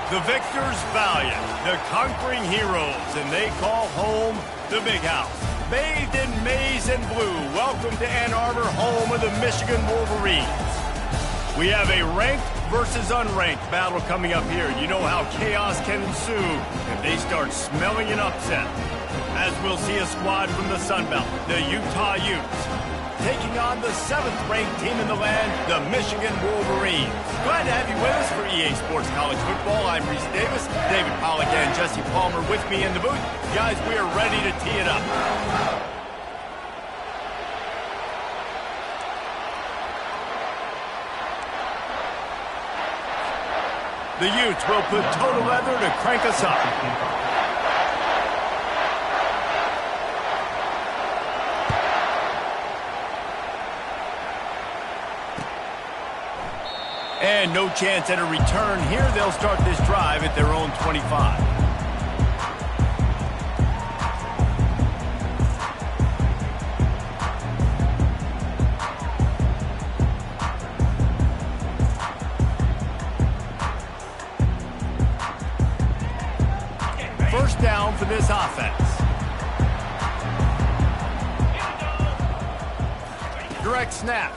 The victors valiant, the conquering heroes, and they call home the Big House. Bathed in maize and blue, welcome to Ann Arbor, home of the Michigan Wolverines. We have a ranked versus unranked battle coming up here. You know how chaos can ensue if they start smelling an upset. As we'll see a squad from the Sun Belt, the Utah Utes, taking on the 7th-ranked team in the land, the Michigan Wolverines. Glad to have you with us for EA Sports College Football. I'm Reese Davis, David Pollack and Jesse Palmer with me in the booth. Guys, we are ready to tee it up. The Utes will put total leather to crank us up. And no chance at a return here. They'll start this drive at their own 25. First down for this offense. Direct snap.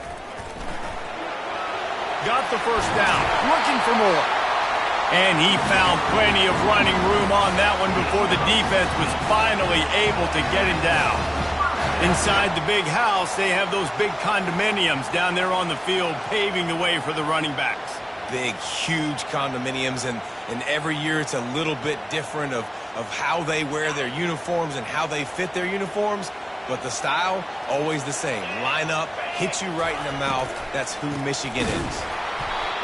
Got the first down, looking for more. And he found plenty of running room on that one before the defense was finally able to get him down. Inside the big house, they have those big condominiums down there on the field paving the way for the running backs. Big, huge condominiums, and every year it's a little bit different of how they wear their uniforms and how they fit their uniforms. But the style, always the same. Line up, hit you right in the mouth. That's who Michigan is.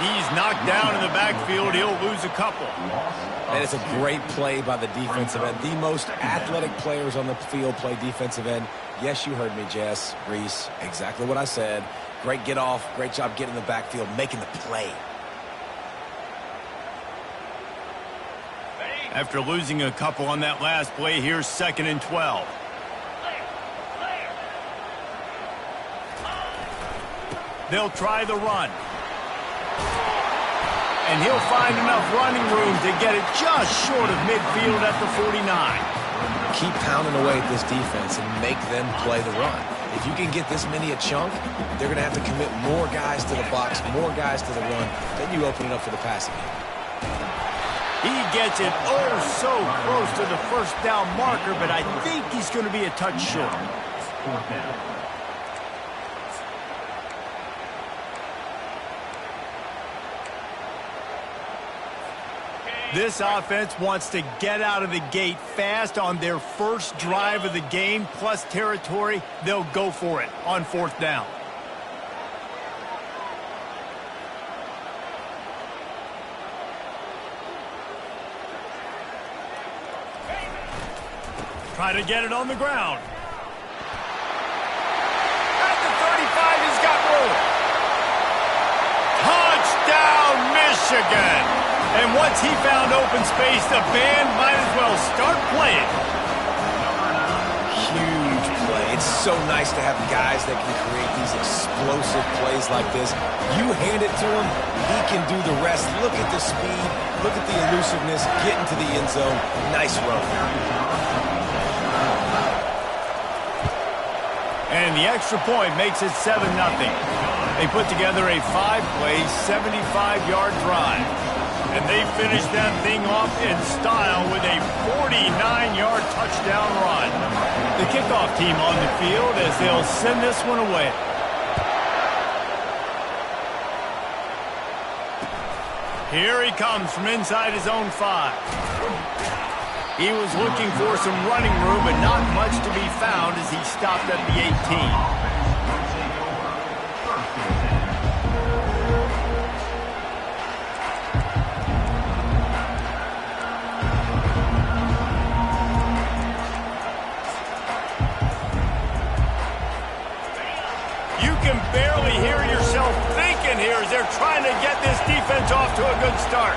He's knocked down in the backfield. He'll lose a couple. And it's a great play by the defensive end. The most athletic players on the field play defensive end. Yes, you heard me, Jess, Reese. Exactly what I said. Great get off. Great job getting in the backfield, making the play. After losing a couple on that last play, here's 2nd and 12. They'll try the run. And he'll find enough running room to get it just short of midfield at the 49. Keep pounding away at this defense and make them play the run. If you can get this many a chunk, they're going to have to commit more guys to the box, more guys to the run. Then you open it up for the passing game. He gets it so close to the first down marker, but I think he's going to be a touch short. This offense wants to get out of the gate fast on their first drive of the game, plus territory. They'll go for it on 4th down. Try to get it on the ground. At the 35, he's got room. Touchdown, Michigan! And once he found open space, the band might as well start playing. Huge play. It's so nice to have guys that can create these explosive plays like this. You hand it to him, he can do the rest. Look at the speed. Look at the elusiveness. Get into the end zone. Nice run. And the extra point makes it 7-0. They put together a 5-play, 75-yard drive. And they finished that thing off in style with a 49-yard touchdown run. The kickoff team on the field as they'll send this one away. Here he comes from inside his own 5. He was looking for some running room, but not much to be found as he stopped at the 18. Here as they're trying to get this defense off to a good start.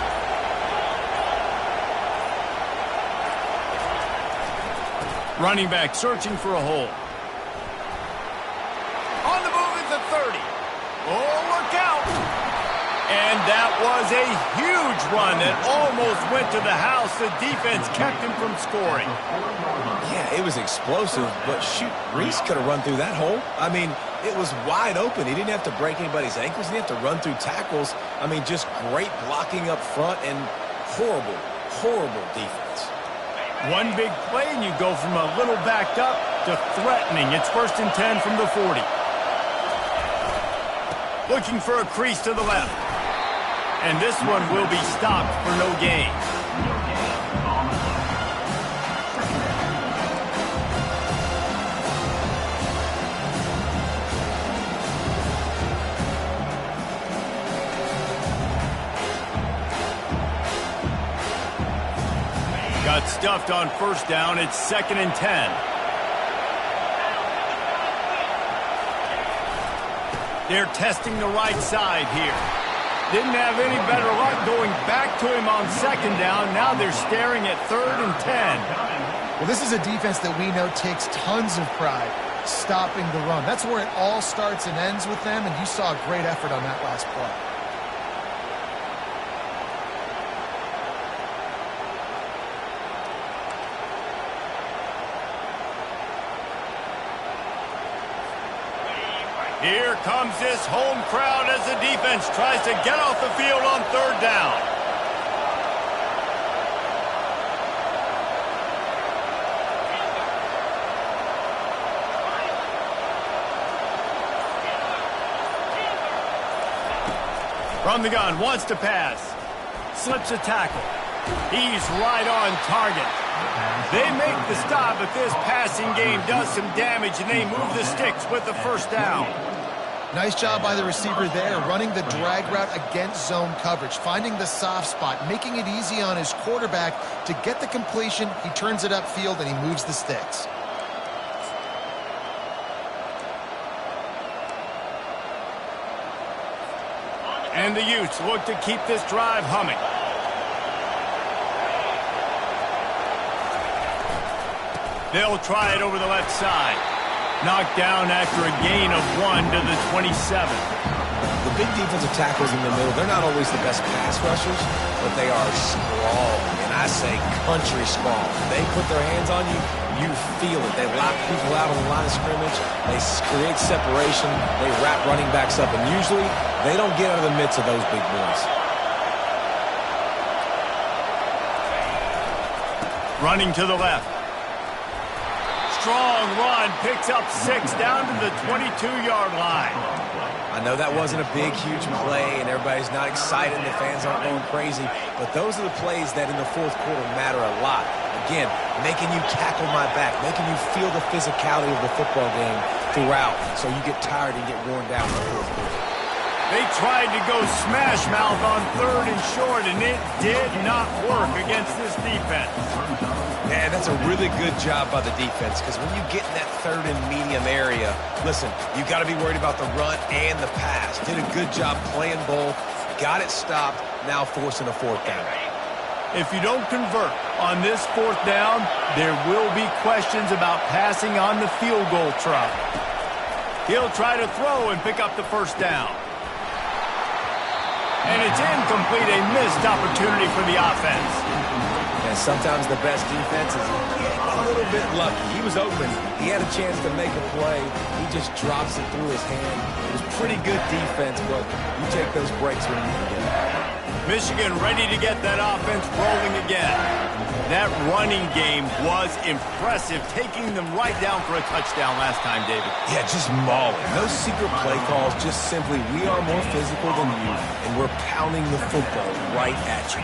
Running back searching for a hole. On the move at the 30. Oh, look out. And that was a huge run that almost went to the house. The defense kept him from scoring. Yeah, it was explosive, but shoot, Reese could have run through that hole. I mean, it was wide open. He didn't have to break anybody's ankles. He didn't have to run through tackles. I mean, just great blocking up front and horrible, horrible defense. One big play, and you go from a little backed up to threatening. It's 1st and 10 from the 40. Looking for a crease to the left. And this one will be stopped for no gain. Got stuffed on 1st down. It's 2nd and 10. They're testing the right side here. Didn't have any better luck going back to him on 2nd down. Now they're staring at 3rd and 10. Well, this is a defense that we know takes tons of pride stopping the run. That's where it all starts and ends with them, and you saw a great effort on that last play. Here comes this home crowd as the defense tries to get off the field on 3rd down. From the gun, wants to pass. Slips a tackle. He's right on target. They make the stop, but this passing game does some damage, and they move the sticks with the 1st down. Nice job by the receiver there, running the drag route against zone coverage, finding the soft spot, making it easy on his quarterback to get the completion. He turns it upfield, and he moves the sticks. And the Utes look to keep this drive humming. They'll try it over the left side. Knocked down after a gain of 1 to the 27. The big defensive tackles in the middle, they're not always the best pass rushers, but they are strong, and I say country strong. They put their hands on you, you feel it. They lock people out on the line of scrimmage. They create separation. They wrap running backs up, and usually they don't get out of the midst of those big boys. Running to the left. Strong run, picks up 6 down to the 22-yard line. I know that wasn't a big, huge play, and everybody's not excited, and the fans aren't going crazy, but those are the plays that in the 4th quarter matter a lot. Again, making you tackle my back, making you feel the physicality of the football game throughout, so you get tired and get worn down in the 4th quarter. They tried to go smash mouth on 3rd and short, and it did not work against this defense. Yeah, that's a really good job by the defense, because when you get in that 3rd and medium area, listen, you got to be worried about the run and the pass. Did a good job playing both, got it stopped, now forcing a 4th down. If you don't convert on this 4th down, there will be questions about passing on the field goal try. He'll try to throw and pick up the 1st down. And it's incomplete, a missed opportunity for the offense. And sometimes the best defense is getting a little bit lucky. He was open. He had a chance to make a play. He just drops it through his hand. It was pretty good defense, but you take those breaks when you can get it. Michigan ready to get that offense rolling again. That running game was impressive, taking them right down for a touchdown last time, David. Yeah, just mauling. Those secret play calls, just simply, we are more physical than you, and we're pounding the football right at you.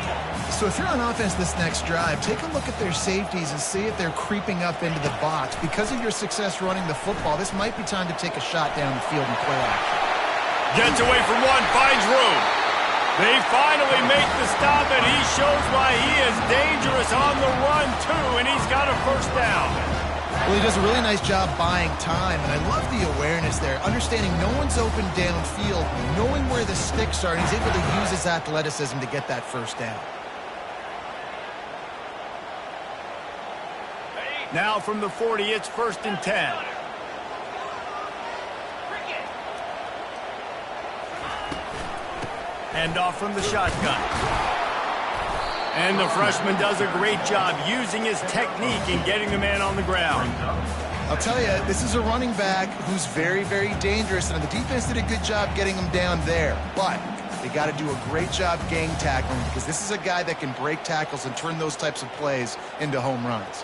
So if you're on offense this next drive, take a look at their safeties and see if they're creeping up into the box. Because of your success running the football, this might be time to take a shot down the field and play action. Gets away from one, finds room. They finally make the stop, and he shows why he is dangerous on the run, too, and he's got a 1st down. Well, he does a really nice job buying time, and I love the awareness there, understanding no one's open downfield, knowing where the sticks are, and he's able to use his athleticism to get that 1st down. Now from the 40, it's 1st and 10. Hand off from the shotgun. And the freshman does a great job using his technique and getting the man on the ground. I'll tell you, this is a running back who's very, very dangerous, and the defense did a good job getting him down there. But they got to do a great job gang tackling, because this is a guy that can break tackles and turn those types of plays into home runs.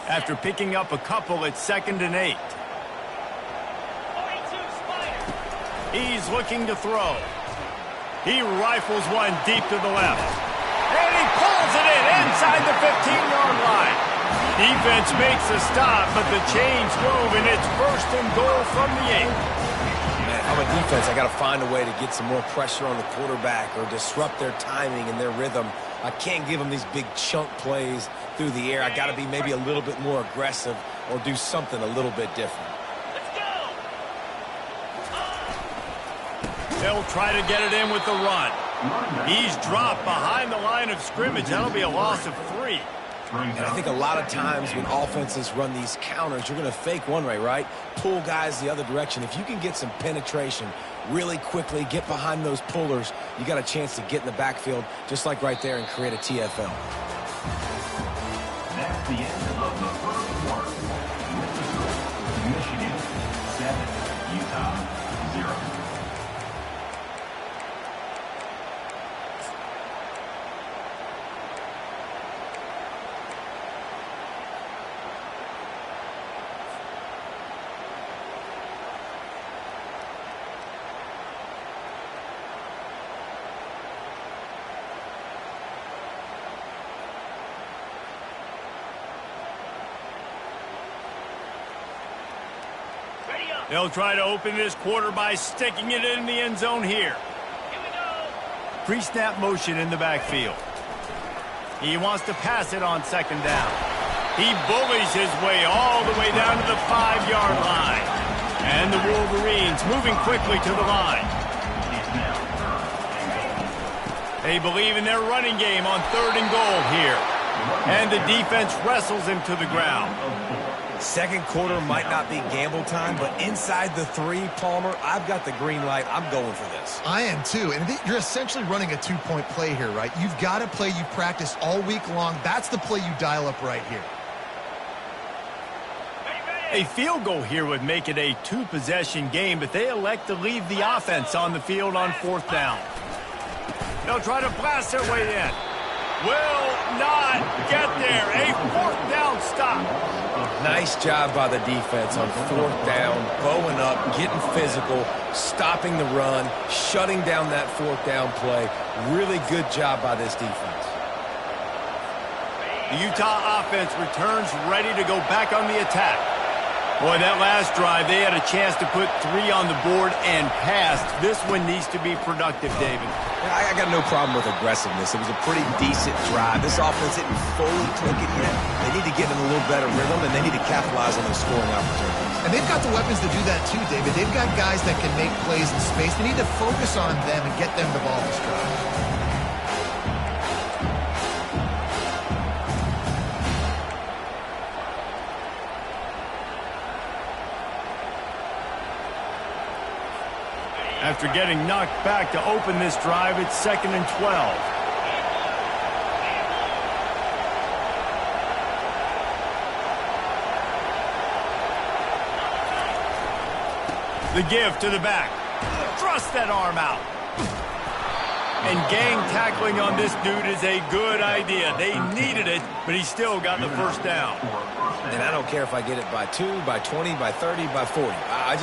After picking up a couple, it's 2nd and 8. He's looking to throw. He rifles one deep to the left. And he pulls it in inside the 15-yard line. Defense makes a stop, but the chains move, and it's 1st and goal from the 8. Man, I'm a defense. I got to find a way to get some more pressure on the quarterback or disrupt their timing and their rhythm. I can't give them these big chunk plays through the air. I got to be maybe a little bit more aggressive or do something a little bit different. They'll try to get it in with the run. He's dropped behind the line of scrimmage. That'll be a loss of 3. And I think a lot of times when offenses run these counters, you're going to fake one way, right? Pull guys the other direction. If you can get some penetration really quickly, get behind those pullers, you got a chance to get in the backfield, just like right there, and create a TFL. That's the end of the first quarter. Michigan 7, Utah 0. They'll try to open this quarter by sticking it in the end zone here. Pre-snap motion in the backfield. He wants to pass it on 2nd down. He bullies his way all the way down to the 5-yard line. And the Wolverines moving quickly to the line. They believe in their running game on 3rd and goal here. And the defense wrestles him to the ground. Second quarter might not be gamble time, but inside the 3, Palmer, I've got the green light. I'm going for this. I am too, and you're essentially running a 2-point play here, right? You've got a play you practice all week long. That's the play you dial up right here. A field goal here would make it a 2-possession game, but they elect to leave the offense on the field on 4th down. They'll try to blast their way in. Will not get there. A 4th down stop. Nice job by the defense on 4th down, bowing up, getting physical, stopping the run, shutting down that 4th down play. Really good job by this defense. The Utah offense returns ready to go back on the attack. Boy, that last drive, they had a chance to put 3 on the board and passed. This one needs to be productive, David. I got no problem with aggressiveness. It was a pretty decent drive. This offense isn't fully clicking yet. They need to get in a little better rhythm, and they need to capitalize on those scoring opportunities. And they've got the weapons to do that too, David. They've got guys that can make plays in space. They need to focus on them and get them the ball this drive. After getting knocked back to open this drive, it's 2nd and 12. The give to the back. Thrust that arm out. And gang tackling on this dude is a good idea. They needed it, but he still got the 1st down. And I don't care if I get it by 2, by 20, by 30, by 40. I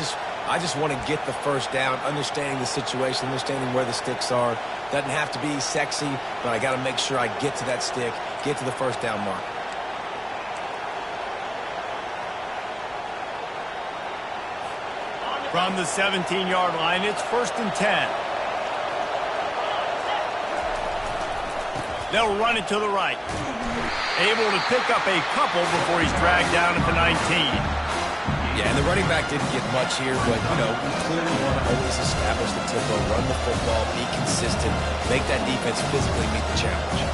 just want to get the 1st down, understanding the situation, understanding where the sticks are. Doesn't have to be sexy, but I got to make sure I get to that stick, get to the 1st down mark. From the 17-yard line, it's 1st and 10. They'll run it to the right. Able to pick up a couple before he's dragged down at the 19. Yeah, and the running back didn't get much here, but, you know, we clearly want to always establish the tempo, run the football, be consistent, make that defense physically meet the challenge.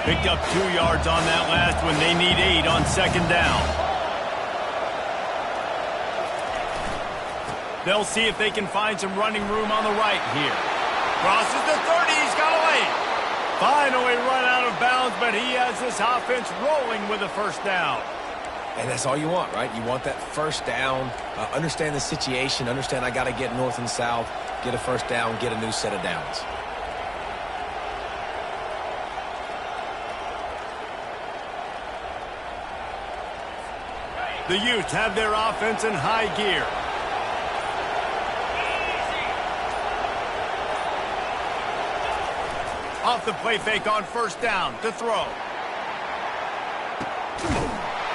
Picked up 2 yards on that last one. They need 8 on 2nd down. They'll see if they can find some running room on the right here. Crosses the 30, he's got a lane. Finally run out of bounds, but he has this offense rolling with a first down. And that's all you want, right? You want that first down, understand the situation, understand I got to get north and south, get a first down, get a new set of downs. The Utes have their offense in high gear. Off the play fake on first down to throw.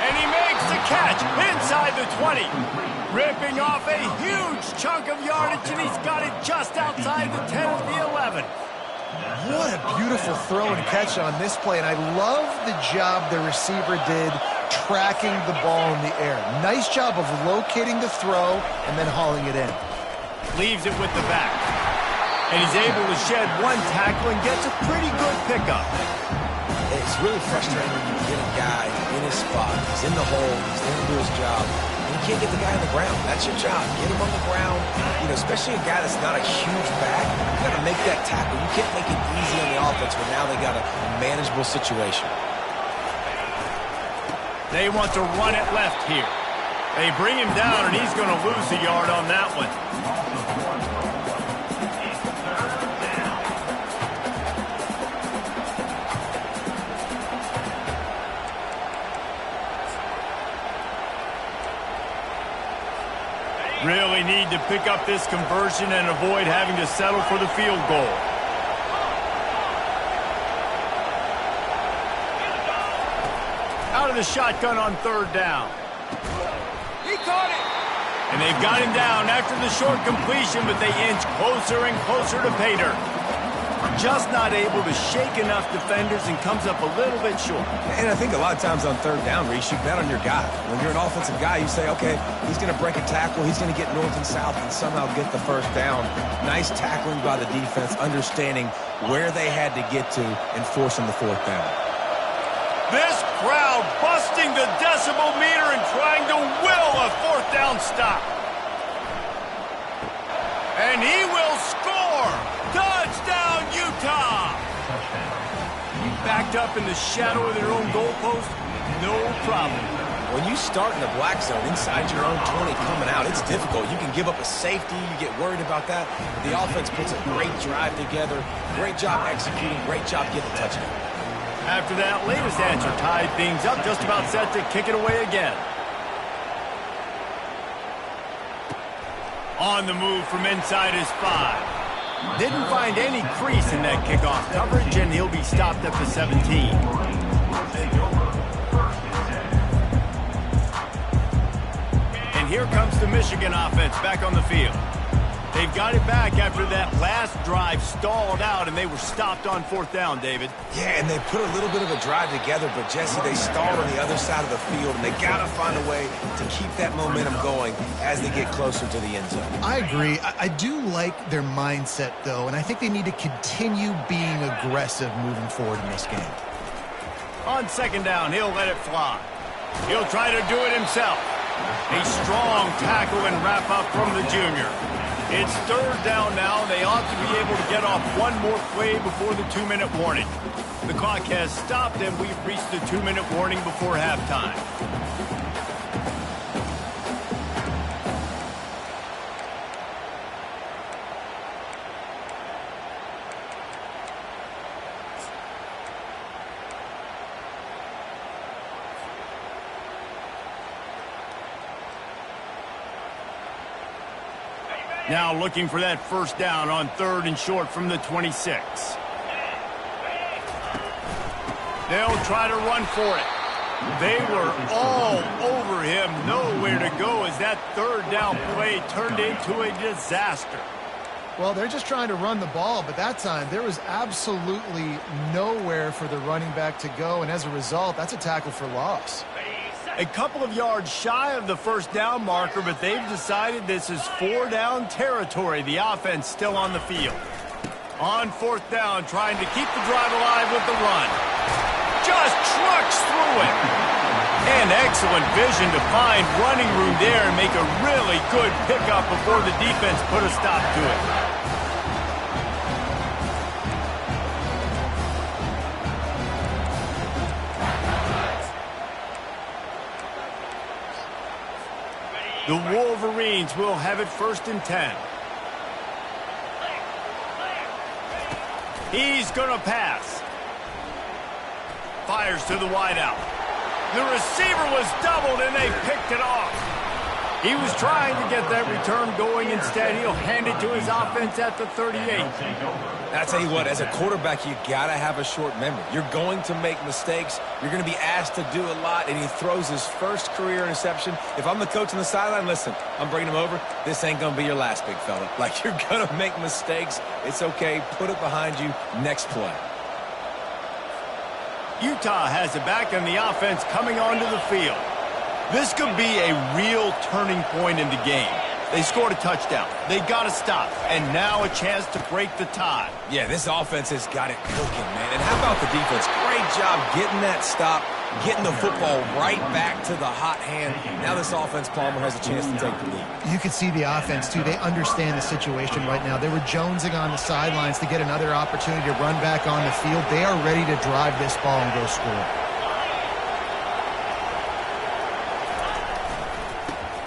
And he makes the catch inside the 20. Ripping off a huge chunk of yardage, and he's got it just outside the 10 of the 11. What a beautiful throw and catch on this play, and I love the job the receiver did tracking the ball in the air. Nice job of locating the throw and then hauling it in. Leaves it with the back. And he's able to shed one tackle and gets a pretty good pickup. It's really frustrating when you get a guy in his spot. He's in the hole. He's there to do his job. And you can't get the guy on the ground. That's your job. Get him on the ground. You know, especially a guy that's not a huge back. You got to make that tackle. You can't make it easy on the offense when now they got a manageable situation. They want to run it left here. They bring him down, and he's going to lose a yard on that one. Really need to pick up this conversion and avoid having to settle for the field goal. Out of the shotgun on third down. He caught it! And they've got him down after the short completion, but they inch closer and closer to pay dirt. Just not able to shake enough defenders and comes up a little bit short. And I think a lot of times on third down, Reese, you bet on your guy. When you're an offensive guy, you say, okay, he's going to break a tackle, he's going to get north and south and somehow get the first down. Nice tackling by the defense, understanding where they had to get to and forcing the fourth down. This crowd busting the decibel meter and trying to will a fourth down stop. And he will score! Touchdown, Utah! Backed up in the shadow of their own goalpost, no problem. When you start in the black zone inside your own 20 coming out, it's difficult. You can give up a safety. You get worried about that. The offense puts a great drive together. Great job executing. Great job getting a touchdown. After that latest answer tied things up, just about set to kick it away again. On the move from inside his 5. Didn't find any crease in that kickoff coverage, and he'll be stopped at the 17. And here comes the Michigan offense back on the field. They've got it back after that last drive stalled out, and they were stopped on fourth down, David. Yeah, and they put a little bit of a drive together, but, Jesse, they stalled on the other side of the field, and they got to find a way to keep that momentum going as they get closer to the end zone. I agree. I do like their mindset, though, and I think they need to continue being aggressive moving forward in this game. On second down, he'll let it fly. He'll try to do it himself. A strong tackle and wrap up from the junior. It's third down now. They ought to be able to get off one more play before the 2-minute warning. The clock has stopped, and we've reached the 2-minute warning before halftime. Now looking for that first down on third and short from the 26. They'll try to run for it. They were all over him, nowhere to go as that third down play turned into a disaster. Well, they're just trying to run the ball, but that time there was absolutely nowhere for the running back to go, and as a result, that's a tackle for loss. A couple of yards shy of the first down marker, but they've decided this is 4-down territory. The offense still on the field. On fourth down, trying to keep the drive alive with the run. Just trucks through it. Man, excellent vision to find running room there and make a really good pickup before the defense put a stop to it. The Wolverines will have it 1st and 10. He's going to pass. Fires to the wideout. The receiver was doubled, and they picked it off. He was trying to get that return going. Instead, he'll hand it to his offense at the 38. I tell you what, as a quarterback, you got to have a short memory. You're going to make mistakes. You're going to be asked to do a lot, and he throws his first career interception. If I'm the coach on the sideline, listen, I'm bringing him over. This ain't going to be your last, big fella. Like, you're going to make mistakes. It's okay. Put it behind you. Next play. Utah has it back on the offense coming onto the field. This could be a real turning point in the game. They scored a touchdown. They got to stop. And now a chance to break the tie. Yeah, this offense has got it cooking, man. And how about the defense? Great job getting that stop, getting the football right back to the hot hand. Now this offense, Palmer, has a chance to take the lead. You can see the offense, too. They understand the situation right now. They were jonesing on the sidelines to get another opportunity to run back on the field. They are ready to drive this ball and go score.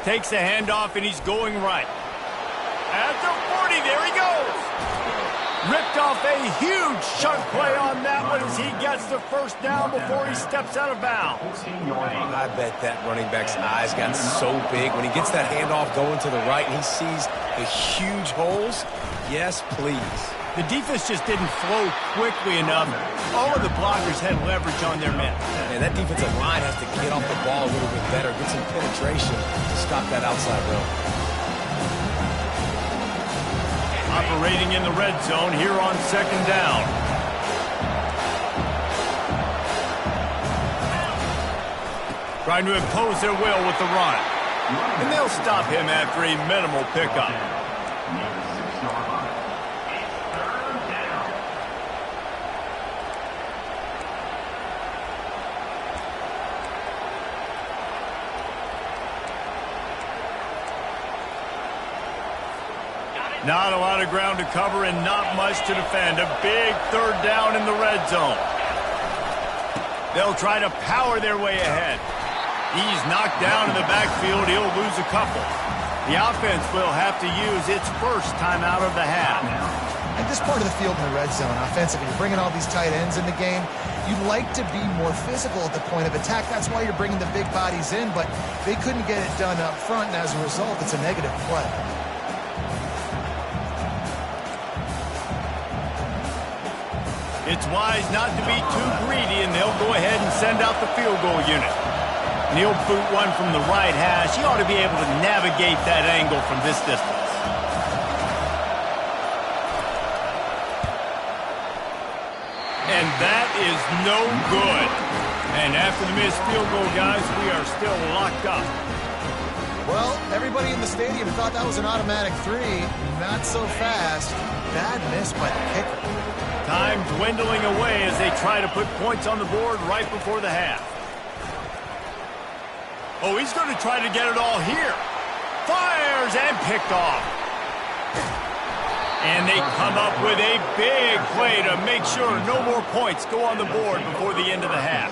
Takes the handoff, and he's going right. At the 40, there he goes. Ripped off a huge chunk play on that one as he gets the first down before he steps out of bounds. I bet that running back's eyes got so big when he gets that handoff going to the right and he sees the huge holes. Yes, please. The defense just didn't flow quickly enough. All of the blockers had leverage on their men. And that defensive line has to get off the ball a little bit better, get some penetration to stop that outside run. Operating in the red zone here on 2nd down. Trying to impose their will with the run. And they'll stop him after a minimal pickup. Not a lot of ground to cover and not much to defend. A big 3rd down in the red zone. They'll try to power their way ahead. He's knocked down in the backfield. He'll lose a couple. The offense will have to use its first timeout of the half. At this part of the field in the red zone, offensively, you're bringing all these tight ends in the game. You'd like to be more physical at the point of attack. That's why you're bringing the big bodies in, but they couldn't get it done up front, and as a result, it's a negative play. It's wise not to be too greedy, and they'll go ahead and send out the field goal unit. And he'll boot one from the right hash. He ought to be able to navigate that angle from this distance. And that is no good. And after the missed field goal, guys, we are still locked up. Well, everybody in the stadium thought that was an automatic 3. Not so fast. Bad miss by the kicker. Time dwindling away as they try to put points on the board right before the half. Oh, he's going to try to get it all here. Fires and picked off. And they come up with a big play to make sure no more points go on the board before the end of the half.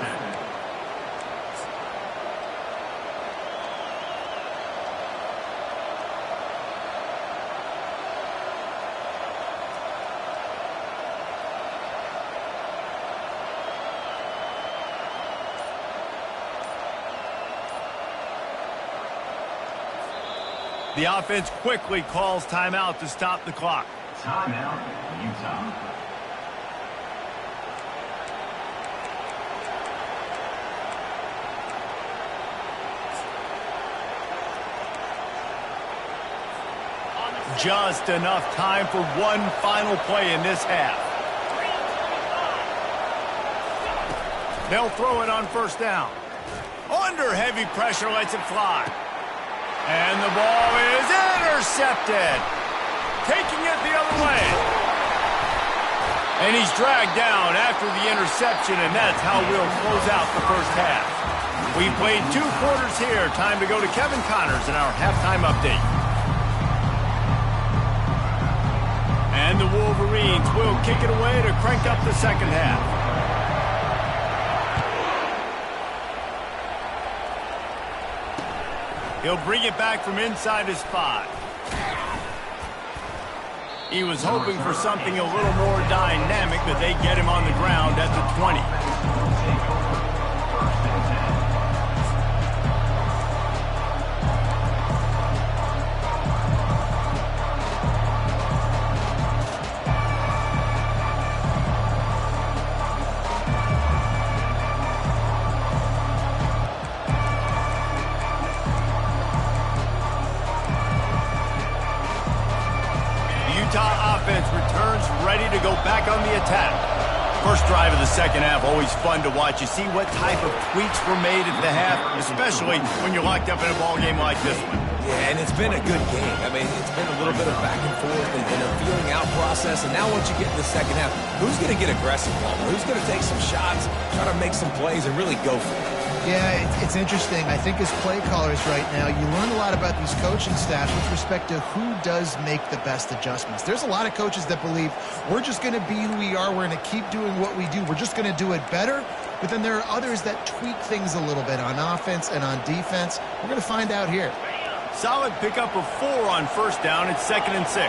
The offense quickly calls timeout to stop the clock. Timeout, Utah. Just enough time for one final play in this half. They'll throw it on 1st down. Under heavy pressure, lets it fly. And the ball is intercepted. Taking it the other way. And he's dragged down after the interception, and that's how we'll close out the first half. We've played 2 quarters here. Time to go to Kevin Connors in our halftime update. And the Wolverines will kick it away to crank up the second half. He'll bring it back from inside his 5. He was hoping for something a little more dynamic, but they get him on the ground at the 20. Utah offense returns ready to go back on the attack. First drive of the second half, always fun to watch. You see what type of tweaks were made at the half, especially when you're locked up in a ball game like this one. Yeah, and it's been a good game. I mean, it's been a little bit of back and forth and a feeling out process. And now once you get in the second half, who's going to get aggressive, Palmer? Who's going to take some shots, try to make some plays, and really go for it? Yeah, it's interesting. I think as play callers right now, you learn a lot about these coaching staffs with respect to who does make the best adjustments. There's a lot of coaches that believe we're just going to be who we are. We're going to keep doing what we do. We're just going to do it better. But then there are others that tweak things a little bit on offense and on defense. We're going to find out here. Solid pickup of 4 on first down. It's 2nd and 6.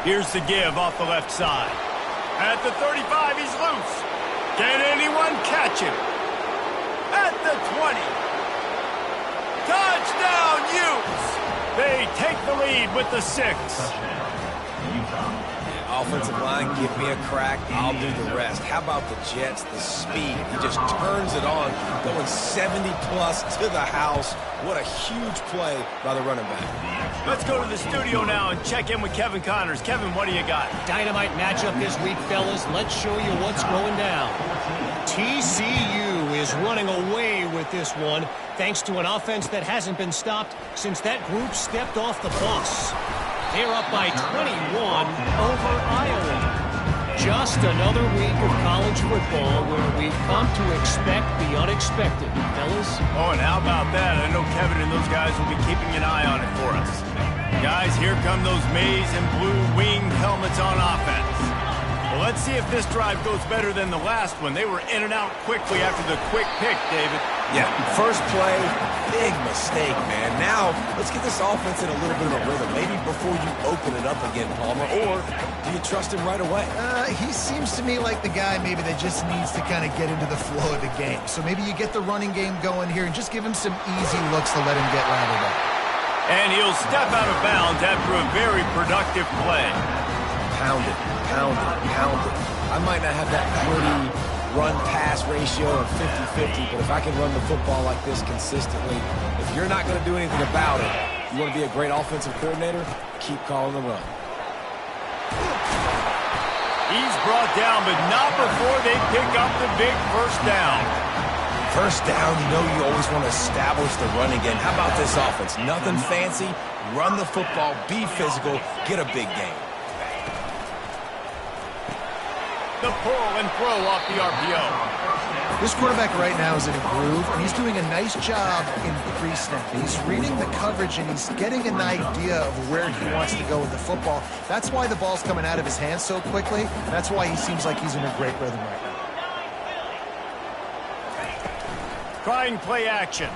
Here's the give off the left side. At the 35, he's loose. Can anyone catch him? At the 20. Touchdown, Utes! They take the lead with the 6. Offensive line, give me a crack, I'll do the rest. How about the Jets, the speed? He just turns it on, going 70-plus to the house. What a huge play by the running back. Let's go to the studio now and check in with Kevin Connors. Kevin, what do you got? Dynamite matchup this week, fellas. Let's show you what's going down. TCU is running away with this one, thanks to an offense that hasn't been stopped since that group stepped off the bus. They're up by 21 over Iowa. Just another week of college football where we've come to expect the unexpected, fellas. Oh, and how about that? I know Kevin and those guys will be keeping an eye on it for us. Guys, here come those maize and blue winged helmets on offense. Well, let's see if this drive goes better than the last one. They were in and out quickly after the quick pick, David. Yeah, first play, big mistake, man. Now, let's get this offense in a little bit of a rhythm. Maybe before you open it up again, Palmer, or do you trust him right away? He seems to me like the guy maybe that just needs to kind of get into the flow of the game. So maybe you get the running game going here and just give him some easy looks to let him get rattled up. And he'll step out of bounds after a very productive play. Pound it, pound it, pound it. I might not have that pretty run-pass ratio of 50-50, but if I can run the football like this consistently, if you're not going to do anything about it, you want to be a great offensive coordinator, keep calling the run. He's brought down, but not before they pick up the big first down. First down, you know you always want to establish the run again. How about this offense? Nothing fancy. Run the football, be physical, get a big gain. The pull and throw off the RPO. This quarterback right now is in a groove, and he's doing a nice job in pre-snap. He's reading the coverage, and he's getting an idea of where he wants to go with the football. That's why the ball's coming out of his hands so quickly. That's why he seems like he's in a great rhythm right now. Trying play action.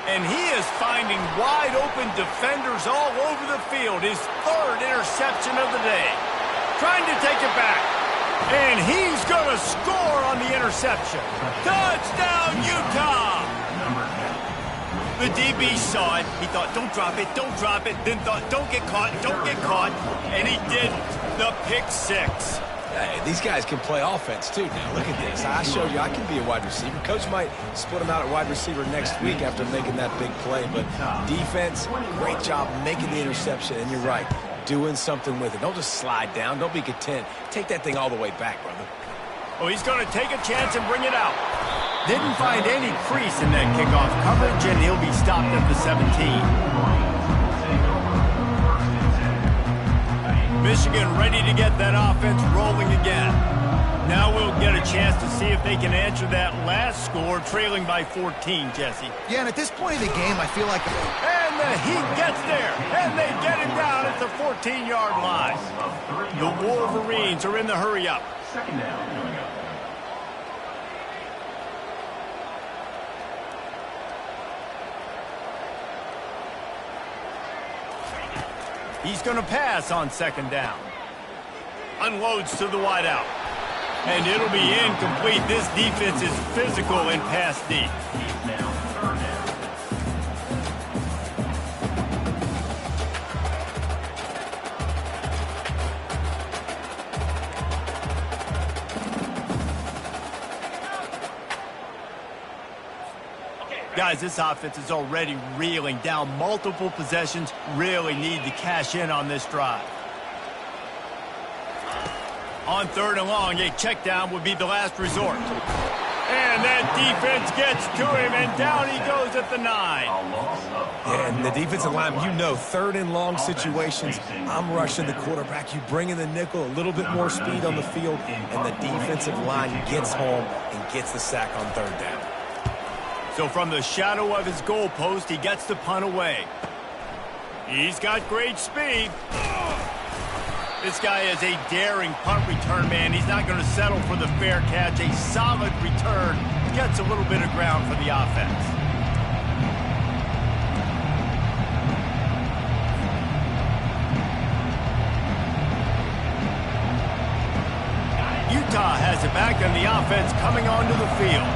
And he is finding wide open defenders all over the field. His 3rd interception of the day. Trying to take it back. And he's going to score on the interception. Touchdown, Utah! The DB saw it. He thought, don't drop it, don't drop it. Then thought, don't get caught, don't get caught. And he didn't. The pick 6. Hey, these guys can play offense, too. Now, look at this. I showed you I can be a wide receiver. Coach might split him out at wide receiver next week after making that big play. But defense, great job making the interception. And you're right, doing something with it. Don't just slide down. Don't be content. Take that thing all the way back, brother. Oh, he's going to take a chance and bring it out. Didn't find any crease in that kickoff coverage, and he'll be stopped at the 17. Michigan ready to get that offense rolling again. Now we'll get a chance to see if they can answer that last score, trailing by 14, Jesse. Yeah, and at this point of the game, I feel like... And the Heat gets there, and they get him down at the 14-yard line. The Wolverines are in the hurry-up. Second down coming up. He's going to pass on second down. Unloads to the wideout. And it'll be incomplete. This defense is physical and pass deep. Now third down. Guys, this offense is already reeling down multiple possessions. Really need to cash in on this drive. On third and long, a check down would be the last resort. And that defense gets to him, and down he goes at the 9. Yeah, and the defensive line, you know, third and long situations, I'm rushing the quarterback. You bring in the nickel, a little bit more speed on the field, and the defensive line gets home and gets the sack on third down. So from the shadow of his goalpost, he gets the punt away. He's got great speed. This guy is a daring punt return man. He's not going to settle for the fair catch. A solid return. Gets a little bit of ground for the offense. Utah has it back, and the offense coming onto the field.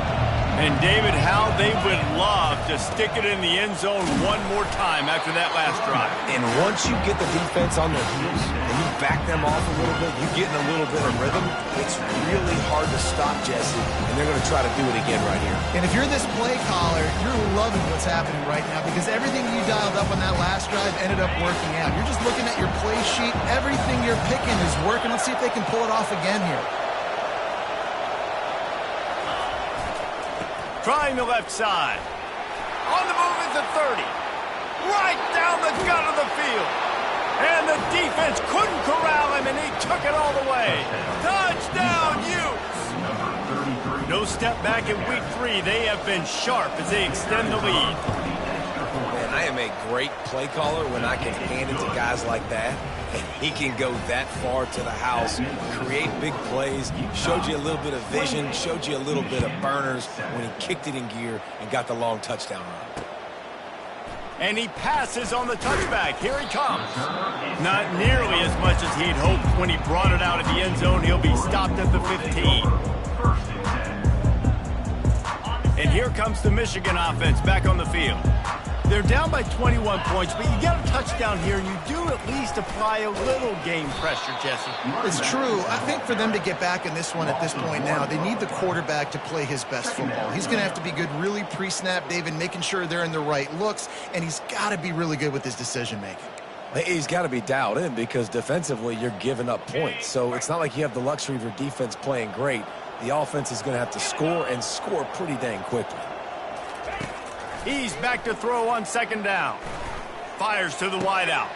And David, how they would love to stick it in the end zone one more time after that last drive. And once you get the defense on their heels and you back them off a little bit, you get in a little bit of rhythm, it's really hard to stop, Jesse, and they're going to try to do it again right here. And if you're this play caller, you're loving what's happening right now because everything you dialed up on that last drive ended up working out. You're just looking at your play sheet. Everything you're picking is working. Let's see if they can pull it off again here. Trying the left side. On the move is the 30. Right down the gut of the field. And the defense couldn't corral him, and he took it all the way. Touchdown, Utes! No step back in week 3. They have been sharp as they extend the lead. Man, I am a great play caller when I can hand it to guys like that. And he can go that far to the house, create big plays, showed you a little bit of vision, showed you a little bit of burners when he kicked it in gear and got the long touchdown run. And he passes on the touchback. Here he comes. Not nearly as much as he'd hoped when he brought it out of the end zone. He'll be stopped at the 15. And here comes the Michigan offense back on the field. They're down by 21 points, but you get a touchdown here, and you do at least apply a little game pressure, Jesse. It's true. I think for them to get back in this one at this point now, they need the quarterback to play his best football. He's going to have to be good really pre-snap, David, making sure they're in the right looks, and he's got to be really good with his decision-making. He's got to be dialed in because defensively you're giving up points. So it's not like you have the luxury of your defense playing great. The offense is going to have to score and score pretty dang quickly. He's back to throw on second down. Fires to the wideout.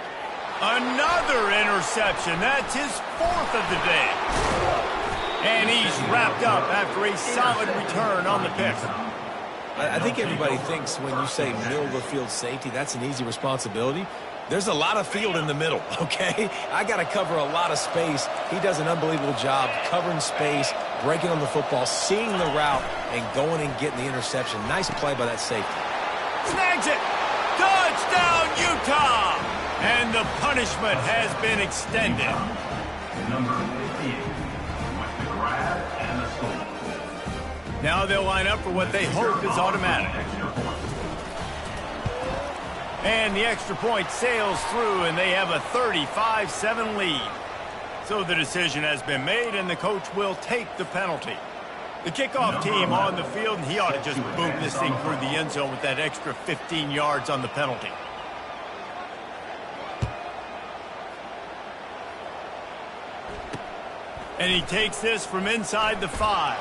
Another interception. That's his 4th of the day. And he's wrapped up after a solid return on the pick. I think everybody thinks when you say middle of the field safety, that's an easy responsibility. There's a lot of field in the middle, okay? I got to cover a lot of space. He does an unbelievable job covering space, breaking on the football, seeing the route, and going and getting the interception. Nice play by that safety. Snags it. Touchdown, Utah. And the punishment has been extended. Number 58 with the grab and the score. Now they'll line up for what they hope is automatic. And the extra point sails through, and they have a 35-7 lead. So the decision has been made, and the coach will take the penalty. The kickoff team on the field, and he ought to just boom this thing through the end zone with that extra 15 yards on the penalty. And he takes this from inside the 5.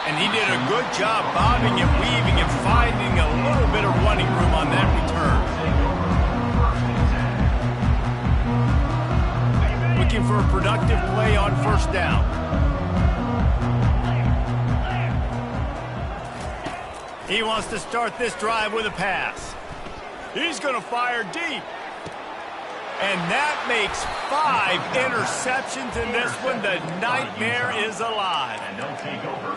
And he did a good job bobbing and weaving and finding a little bit of running room on that return. looking for a productive play on first down. He wants to start this drive with a pass. He's going to fire deep. And that makes 5 interceptions in this one. The nightmare is alive.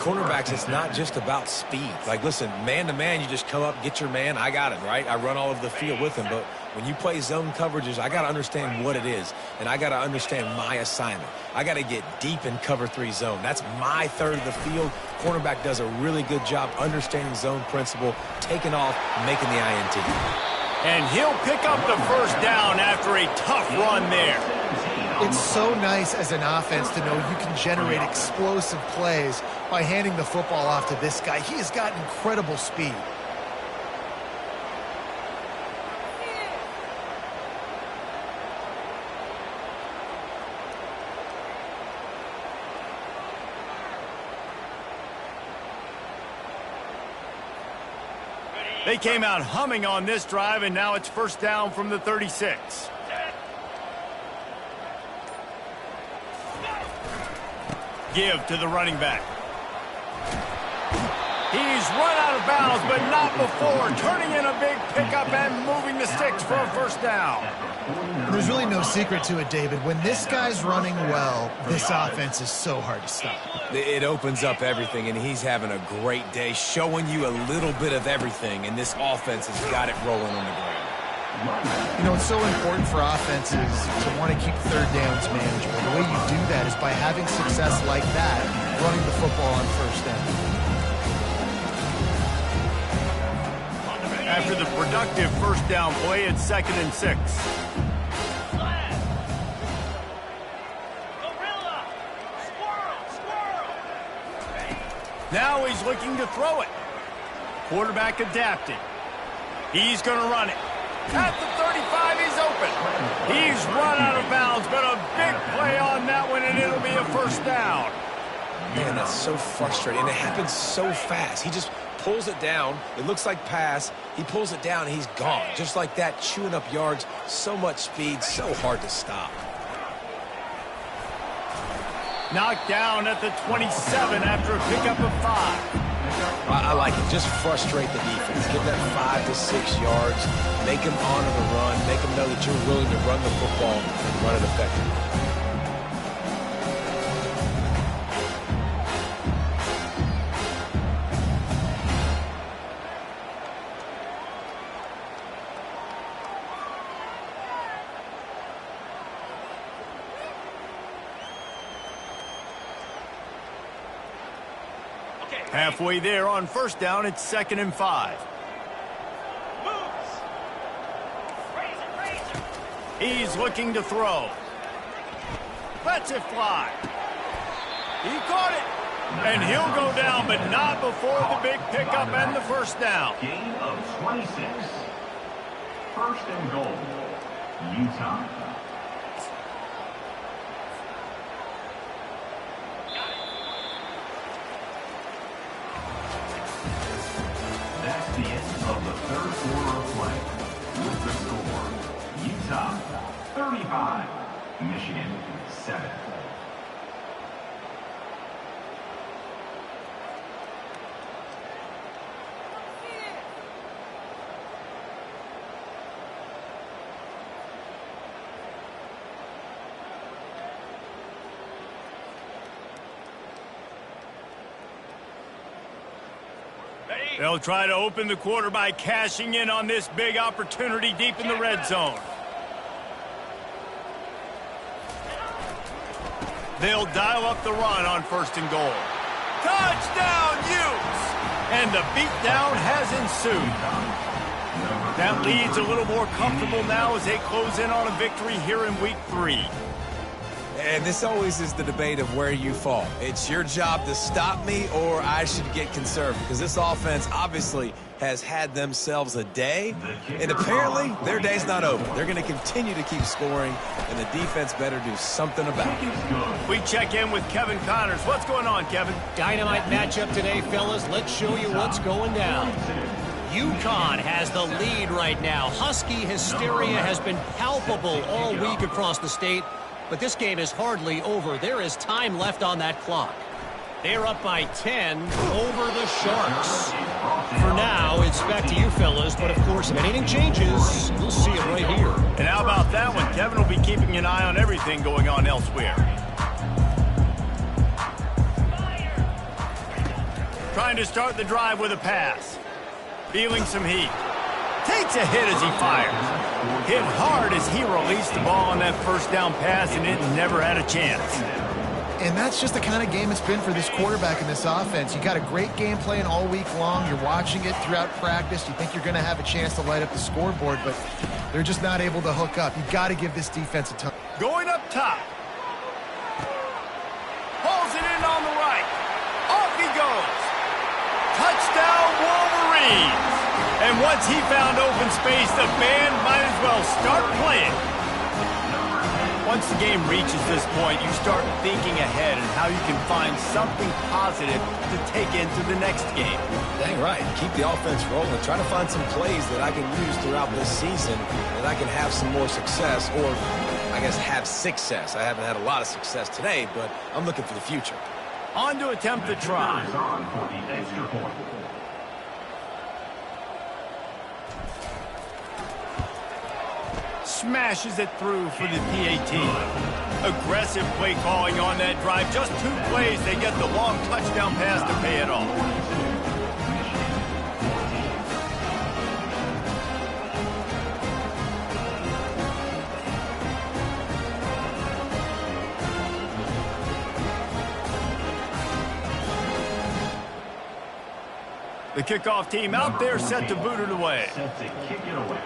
Cornerbacks, it's not just about speed. Like, listen, man-to-man, you just come up, get your man, I got it, right? I run all over the field with him. But when you play zone coverages, I got to understand what it is. And I got to understand my assignment. I got to get deep in cover 3 zone. That's my third of the field. Cornerback does a really good job understanding zone principle, taking off, making the INT. And he'll pick up the first down after a tough run there. It's so nice as an offense to know you can generate explosive plays by handing the football off to this guy. He has got incredible speed. They came out humming on this drive, and now it's first down from the 36. Give to the running back. He's run out of bounds, but not before. Turning in a big pickup and moving the sticks for a first down. There's really no secret to it, David. When this guy's running well, this offense is so hard to stop. It opens up everything, and he's having a great day, showing you a little bit of everything, and this offense has got it rolling on the ground. You know, it's so important for offenses to want to keep third downs manageable. The way you do that is by having success like that, running the football on first down. After the productive first down play, it's 2nd and 6. Now he's looking to throw it. Quarterback adapting. He's going to run it. At the 35, he's open. He's run out of bounds, but a big play on that one, and it'll be a first down. Man, that's so frustrating. And it happens so fast. He just pulls it down. It looks like pass. He pulls it down, and he's gone. Just like that, chewing up yards. So much speed, so hard to stop. Knocked down at the 27 after a pickup of 5. I like it. Just frustrate the defense. Give them 5 to 6 yards. Make them honor the run. Make them know that you're willing to run the football and run it effectively. Halfway there on first down, it's 2nd and 5. He's looking to throw. Lets it fly. He caught it. And he'll go down, but not before the big pickup and the first down. Gain of 26. First and goal. Utah. That's the end of the third quarter of play. With the score, Utah 35, Michigan 7. They'll try to open the quarter by cashing in on this big opportunity deep in the red zone. They'll dial up the run on first and goal. Touchdown, Utes! And the beatdown has ensued. That lead's a little more comfortable now as they close in on a victory here in week 3. And this always is the debate of where you fall. It's your job to stop me, or I should get conservative, because this offense obviously has had themselves a day, and apparently their day's not over. They're going to continue to keep scoring, and the defense better do something about it. We check in with Kevin Connors. What's going on, Kevin? Dynamite matchup today, fellas. Let's show you what's going down. UConn has the lead right now. Husky hysteria has been palpable all week across the state. But this game is hardly over. There is time left on that clock. They're up by 10 over the Sharks. For now, it's back to you fellas, but of course, if anything changes, we'll see it right here. And how about that one? Kevin will be keeping an eye on everything going on elsewhere. Trying to start the drive with a pass. Feeling some heat. Takes a hit as he fires. Hit hard as he released the ball on that first down pass, and it never had a chance. And that's just the kind of game it's been for this quarterback in this offense. You got a great game plan all week long. You're watching it throughout practice. You think you're going to have a chance to light up the scoreboard, but they're just not able to hook up. You got to give this defense a ton. Going up top. Pulls it in on the right. Off he goes. Touchdown, Wolverines. And once he found open space, the band might as well start playing. Once the game reaches this point, you start thinking ahead and how you can find something positive to take into the next game. Dang right. Keep the offense rolling. Try to find some plays that I can use throughout this season that I can have some more success, or I guess have success. I haven't had a lot of success today, but I'm looking for the future. On to attempt the try. On for the extra point. Smashes it through for the PAT. Aggressive play calling on that drive. Just 2 plays, they get the long touchdown pass to pay it off. The kickoff team out there set to boot it away. Set to kick it away.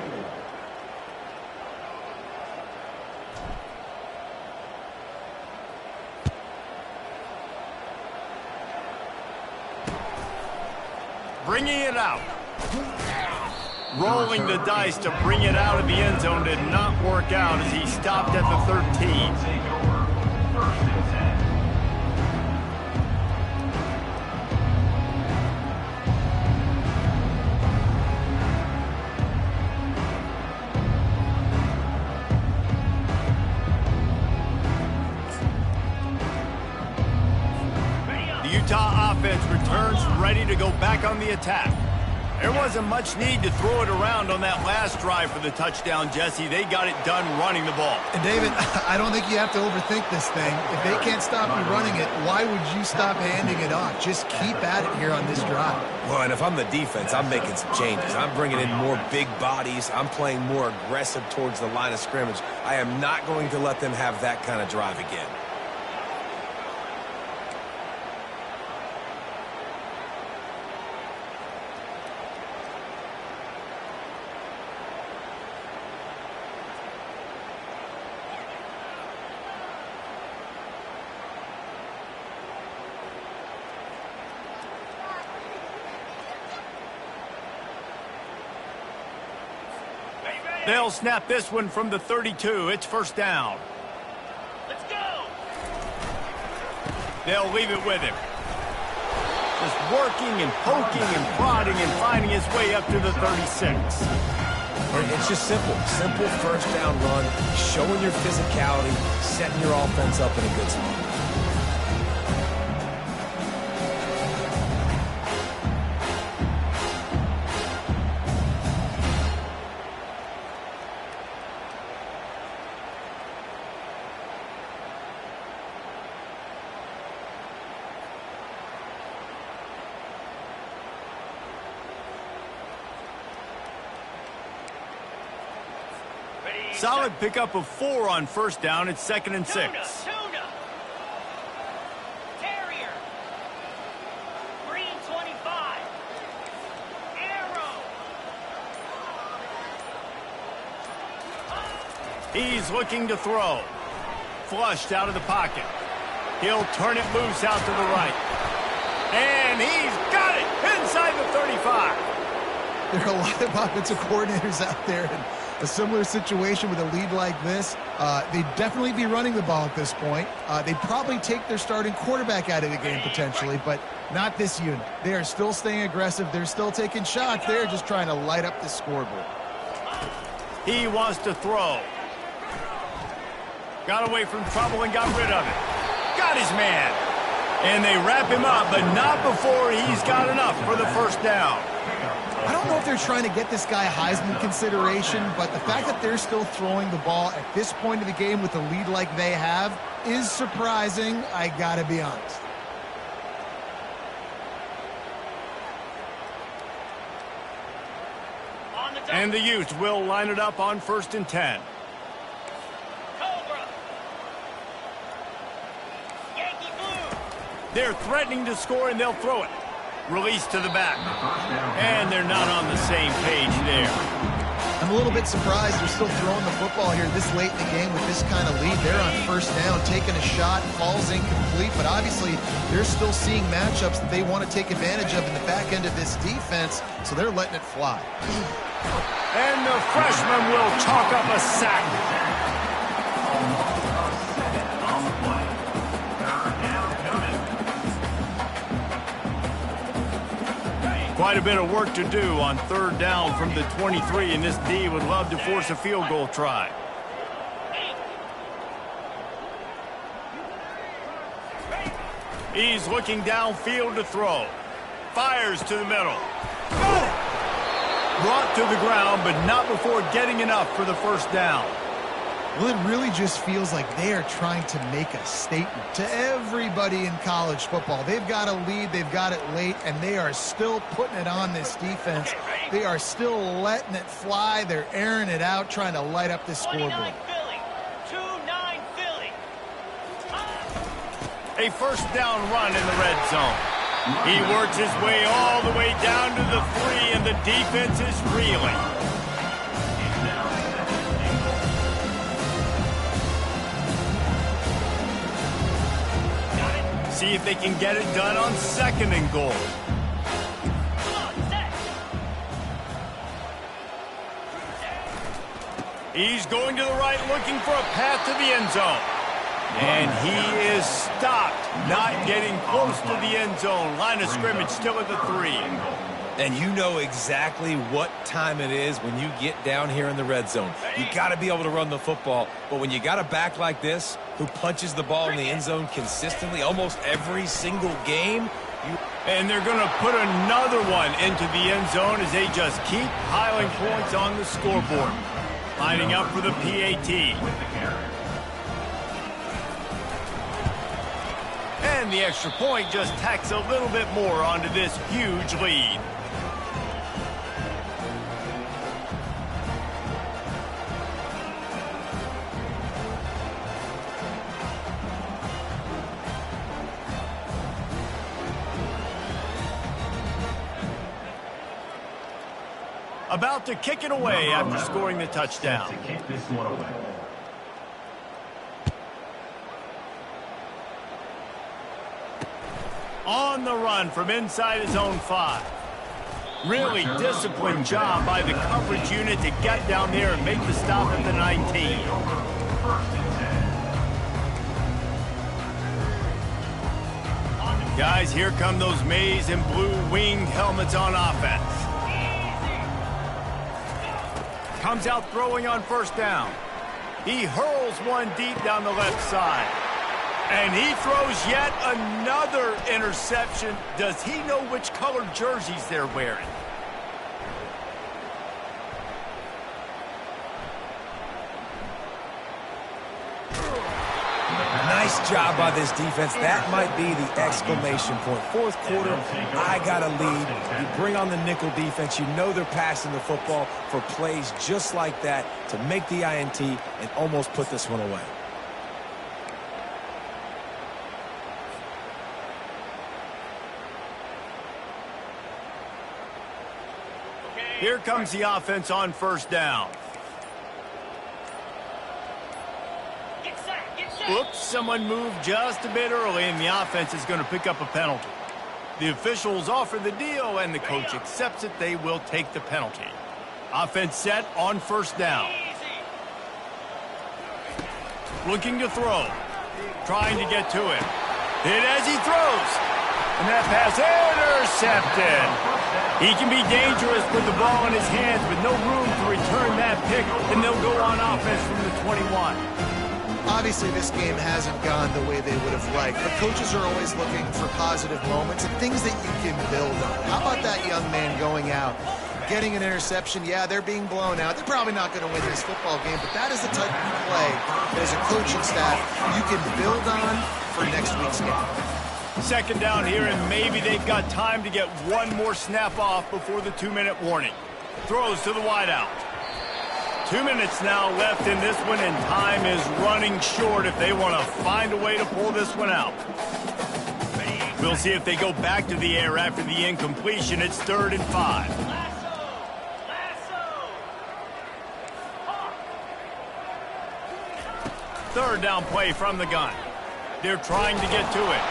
Bringing it out. Rolling the dice to bring it out of the end zone did not work out as he stopped at the 13. Take over. First and 10. Utah offense returns ready to go back on the attack. There wasn't much need to throw it around on that last drive for the touchdown, Jesse. They got it done running the ball. And David, I don't think you have to overthink this thing. If they can't stop you running it, why would you stop handing it off? Just keep at it here on this drive. Well, and if I'm the defense, I'm making some changes. I'm bringing in more big bodies. I'm playing more aggressive towards the line of scrimmage. I am not going to let them have that kind of drive again. They'll snap this one from the 32. It's first down. Let's go! They'll leave it with him. Just working and poking and prodding and finding his way up to the 36. It's just simple. Simple first down run, showing your physicality, setting your offense up in a good spot. Solid pickup of 4 on first down. It's 2nd and 6. Tuna. Terrier. Green 25. Arrow. He's looking to throw. Flushed out of the pocket. He'll turn it loose out to the right. And he's got it inside the 35. There are a lot of offensive coordinators out there in a similar situation with a lead like this. They'd definitely be running the ball at this point. They'd probably take their starting quarterback out of the game potentially, but not this unit. They are still staying aggressive. They're still taking shots. They're just trying to light up the scoreboard. He wants to throw. Got away from trouble and got rid of it. Got his man. And they wrap him up, but not before he's got enough for the first down. I don't know if they're trying to get this guy Heisman consideration, but the fact that they're still throwing the ball at this point of the game with a lead like they have is surprising, I gotta be honest. And the Utes will line it up on 1st and 10. Cobra. Yankee Blue. They're threatening to score, and they'll throw it. Release to the back. And they're not on the same page there. I'm a little bit surprised they're still throwing the football here this late in the game with this kind of lead. They're on 1st down, taking a shot, falls incomplete, but obviously they're still seeing matchups that they want to take advantage of in the back end of this defense, so they're letting it fly. And the freshman will chalk up a sack. Quite a bit of work to do on 3rd down from the 23, and this D would love to force a field goal try. He's looking downfield to throw. Fires to the middle. Brought to the ground, but not before getting enough for the first down. Well, it really just feels like they are trying to make a statement to everybody in college football. They've got a lead, they've got it late, and they are still putting it on this defense. They are still letting it fly. They're airing it out, trying to light up this scoreboard. 29 Philly. 2-9 Philly. A first down run in the red zone. He works his way all the way down to the 3, and the defense is reeling. See if they can get it done on 2nd and goal. He's going to the right, looking for a path to the end zone. And he is stopped, not getting close to the end zone. Line of scrimmage still at the 3. And you know exactly what time it is when you get down here in the red zone. You got to be able to run the football. But when you got a back like this who punches the ball in the end zone consistently almost every single game, and they're going to put another one into the end zone as they just keep piling points on the scoreboard. Lining up for the PAT. And the extra point just tacks a little bit more onto this huge lead. About to kick it away after scoring the touchdown. To kick this one away. On the run from inside his own 5. Really disciplined job by the coverage unit to get down there and make the stop at the 19. Guys, here come those maize and blue winged helmets on offense. Comes out throwing on 1st down. He hurls one deep down the left side. And he throws yet another interception. Does he know which colored jerseys they're wearing? nice job by this defense. That might be the exclamation point. 4th quarter, I got a lead. You bring on the nickel defense. You know they're passing the football for plays just like that to make the INT and almost put this one away. Here comes the offense on 1st down. Oops, someone moved just a bit early, and the offense is going to pick up a penalty. The officials offer the deal, and the coach accepts it. They will take the penalty. Offense set on 1st down. Looking to throw. Trying to get to it. Hit as he throws. And that pass intercepted. He can be dangerous with the ball in his hands with no room to return that pick, and they'll go on offense from the 21. Obviously, this game hasn't gone the way they would have liked, but coaches are always looking for positive moments and things that you can build on. How about that young man going out, getting an interception? Yeah, they're being blown out. They're probably not going to win this football game, but that is the type of play that as a coaching staff you can build on for next week's game. Second down here, and maybe they've got time to get one more snap off before the 2-minute warning. Throws to the wideout. 2 minutes now left in this one, and time is running short if they want to find a way to pull this one out. We'll see if they go back to the air after the incompletion. It's 3rd and 5. Third down play from the gun. They're trying to get to it.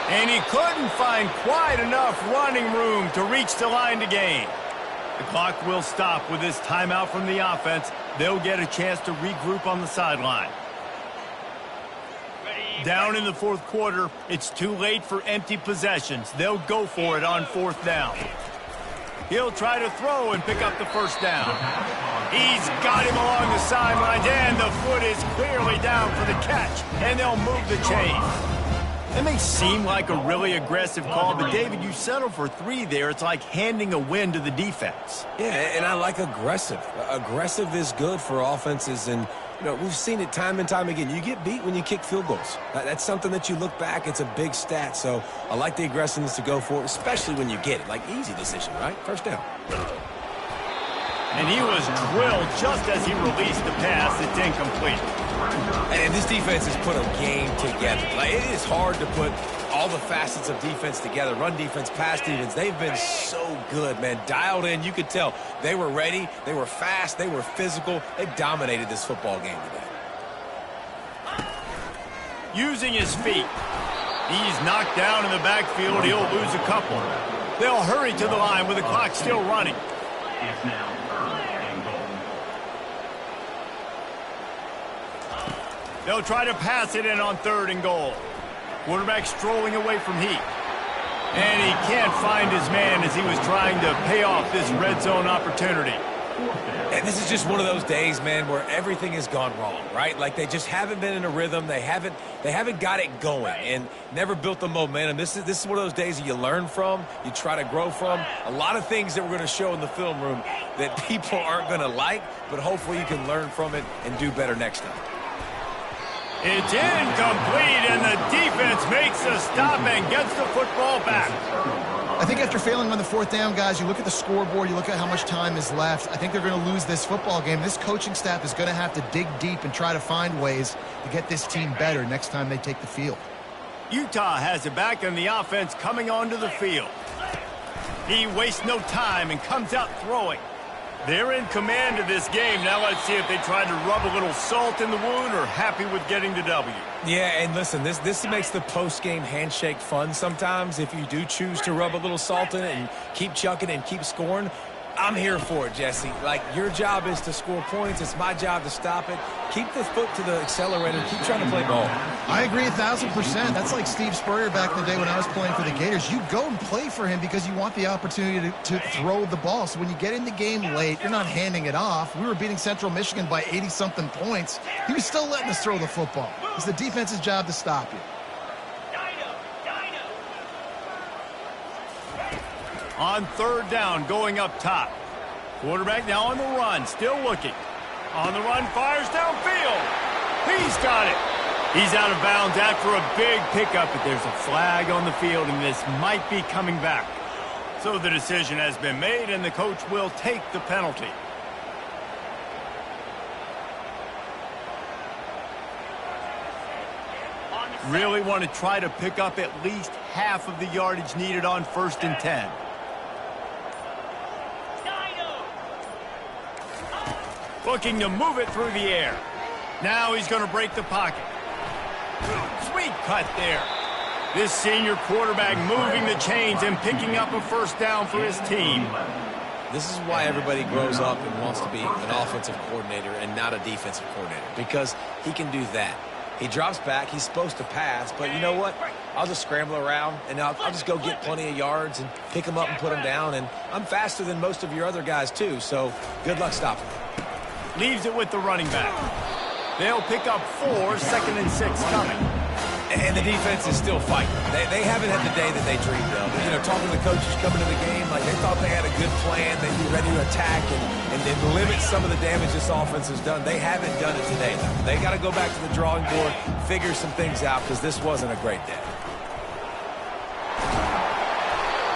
And he couldn't find quite enough running room to reach the line to gain. The clock will stop with this timeout from the offense. They'll get a chance to regroup on the sideline. Down in the 4th quarter, it's too late for empty possessions. They'll go for it on 4th down. He'll try to throw and pick up the first down. He's got him along the sidelines, and the foot is clearly down for the catch, and they'll move the chain. It may seem like a really aggressive call, but David, you settle for 3 there. It's like handing a win to the defense. Yeah, and I like aggressive. Aggressive is good for offenses, and you know, we've seen it time and time again. You get beat when you kick field goals. That's something that you look back, it's a big stat. So I like the aggressiveness to go for it, especially when you get it. Like, easy decision, right? First down. And he was drilled just as he released the pass. It's incomplete. And this defense has put a game together. Like, it is hard to put all the facets of defense together. Run defense, pass defense. They've been so good, man. Dialed in. You could tell they were ready. They were fast. They were physical. They dominated this football game today. Using his feet. He's knocked down in the backfield. He'll lose a couple. They'll hurry to the line with the clock still running. It's now 3rd and goal. They'll try to pass it in on 3rd and goal. Quarterback strolling away from heat. And he can't find his man as he was trying to pay off this red zone opportunity. And this is just one of those days, man, where everything has gone wrong, right? Like, they just haven't been in a rhythm. They haven't got it going and never built the momentum. This is one of those days that you learn from, you try to grow from. A lot of things that we're going to show in the film room that people aren't going to like, but hopefully you can learn from it and do better next time. It's incomplete, and the defense makes a stop and gets the football back. I think after failing on the 4th down, guys, you look at the scoreboard, you look at how much time is left. I think they're going to lose this football game. This coaching staff is going to have to dig deep and try to find ways to get this team better next time they take the field. Utah has it back, and the offense coming onto the field. He wastes no time and comes out throwing. They're in command of this game. Now let's see if they try to rub a little salt in the wound or happy with getting the W. Yeah, and listen, this makes the post-game handshake fun sometimes. If you do choose to rub a little salt in it and keep chucking and keep scoring, I'm here for it, Jesse. Like, your job is to score points. It's my job to stop it. Keep the foot to the accelerator. Keep trying to play ball. I agree 1,000%. That's like Steve Spurrier back in the day when I was playing for the Gators. You go and play for him because you want the opportunity to throw the ball. So when you get in the game late, you're not handing it off. We were beating Central Michigan by 80-something points. He was still letting us throw the football. It's the defense's job to stop you. On 3rd down, going up top. Quarterback now on the run, still looking. On the run, fires downfield. He's got it. He's out of bounds after a big pickup, but there's a flag on the field, and this might be coming back. So the decision has been made, and the coach will take the penalty. Really want to try to pick up at least half of the yardage needed on 1st and 10. Looking to move it through the air. Now he's going to break the pocket. Sweet cut there. This senior quarterback moving the chains and picking up a 1st down for his team. This is why everybody grows up and wants to be an offensive coordinator and not a defensive coordinator, because he can do that. He drops back. He's supposed to pass, but you know what? I'll just scramble around, and I'll just go get plenty of yards and pick them up and put them down, and I'm faster than most of your other guys, too, so good luck stopping me. Leaves it with the running back. They'll pick up 4, 2nd and 6 coming. And the defense is still fighting. They haven't had the day that they dreamed of. You know, talking to the coaches coming to the game, like they thought they had a good plan. They'd be ready to attack and limit some of the damage this offense has done. They haven't done it today, though. They got to go back to the drawing board, figure some things out, because this wasn't a great day.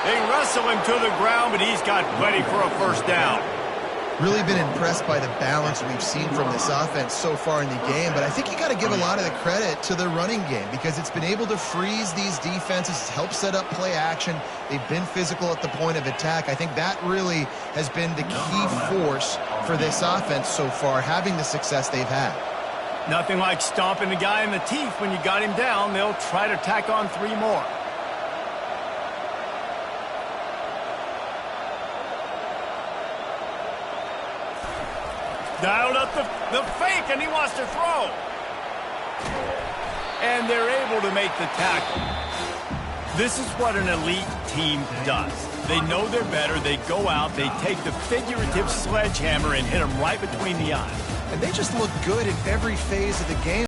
They wrestle him to the ground, but he's got plenty for a first down. Really been impressed by the balance we've seen from this offense so far in the game, but I think you got to give a lot of the credit to the running game because it's been able to freeze these defenses, help set up play action. They've been physical at the point of attack. I think that really has been the key force for this offense so far, having the success they've had. Nothing like stomping the guy in the teeth when you got him down. They'll try to tack on 3 more. Dialed up the fake, and he wants to throw. And they're able to make the tackle. This is what an elite team does. They know they're better. They go out. They take the figurative sledgehammer and hit them right between the eyes. And they just look good in every phase of the game.